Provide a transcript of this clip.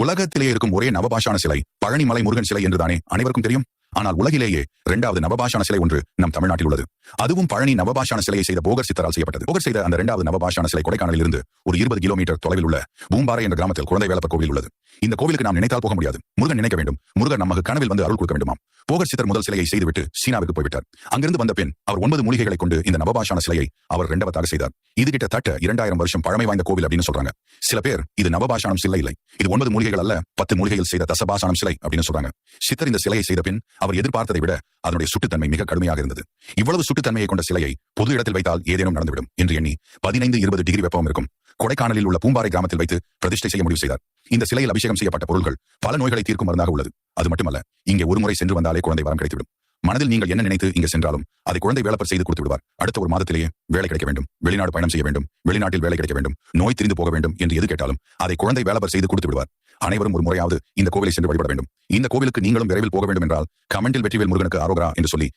உலகத்திலே இருக்கும் ஒரே நவபாஷான சிலை பழனிமலை முருகன் சிலை என்றுதானே அனைவருக்கும் தெரியும். ஆனால் உலகிலேயே 2வது நவபாஷான சிலை ஒன்று நம் தமிழ்நாட்டில் உள்ளது. அதுவும் பழனி நவபாஷான சிலையை செய்த போகர் சித்தரால் செய்யப்பட்டது. போகர் செய்த அந்த 2வது நவபாஷான சிலை கொடைக்கானலில் இருந்து ஒரு 20 கிலோமீட்டர் தொலைவில் உள்ள பூம்பாறை என்ற கிராமத்தில் குழந்தை வேலப்பர் கோவில் உள்ளது. இந்த கோவிலுக்கு நாம் நினைத்தால் போக முடியாது. முருகன் நினைக்க வேண்டும். முருகன் நமக்கு கனவில் வந்து அருள் கொடுக்க வேண்டுமாம். போகர் சித்தர் முதல் சிலையை செய்துவிட்டு சீனாவுக்கு போய்விட்டார். அங்கிருந்து வந்த பின் அவர் 9 மூலிகைகளை கொண்டு இந்த நவபாஷான சிலையை அவர் 2வதாக செய்தார். இது கிட்டத்தட்ட 2000 வருஷம் பழமை வாய்ந்த கோவில் அப்படின்னு சொல்றாங்க. சில பேர் இது நவபாஷானம் சிலை இல்லை, இது 9 மூலிகைகள் அல்ல, 10 மூலிகையில் செய்த தசபாஷானம் சிலை அப்படின்னு சொல்றாங்க. சித்தர் இந்த சிலையை செய்த பின் அவர் எதிர்பார்த்ததை விட அதனுடைய சுட்டுத்தன்மை மிக கடுமையாக இருந்தது. இவ்வளவு சுட்டுத்தன்மையை கொண்ட சிலையை பொது இடத்தில் வைத்தால் ஏதேனும் நடந்துவிடும் என்று எண்ணி 15-20 டிகிரி வெப்பம் இருக்கும் கொடைக்கானலில் உள்ள பூம்பாறை கிராமத்தில் வைத்து பிரதிஷ்டை செய்ய முடிவு செய்தார். இந்த சிலையில் அபிஷேகம் செய்யப்பட்ட பொருள்கள் பல நோய்களை தீர்க்கும் மருந்தாக உள்ளது. அது மட்டுமல்ல, இங்கே ஒரு முறை சென்று வந்தாலே குழந்தை வரம் கிடைத்துவிடும். மனதில் நீங்கள் என்ன நினைத்து இங்கே சென்றாலும் அதை குழந்தை வேலப்பர் செய்து கொடுத்து விடுவார். அடுத்த ஒரு மாதத்திலேயே வேலை கிடைக்க வேண்டும், வெளிநாடு பயணம் செய்ய வேண்டும், வெளிநாட்டில் வேலை கிடைக்க வேண்டும், நோய் திரிந்து போக வேண்டும் என்று எது கேட்டாலும் அதை குழந்தை வேலப்பர் செய்து கொடுத்து விடுவார். அனைவரும் ஒரு முறையாவது இந்த கோவிலை சென்று வழிபட வேண்டும். இந்த கோவிலுக்கு நீங்களும் விரைவில் போக வேண்டும் என்றால் கமெண்டில் வெற்றிவேல் முருகனுக்கு அரோகரா என்று சொல்லி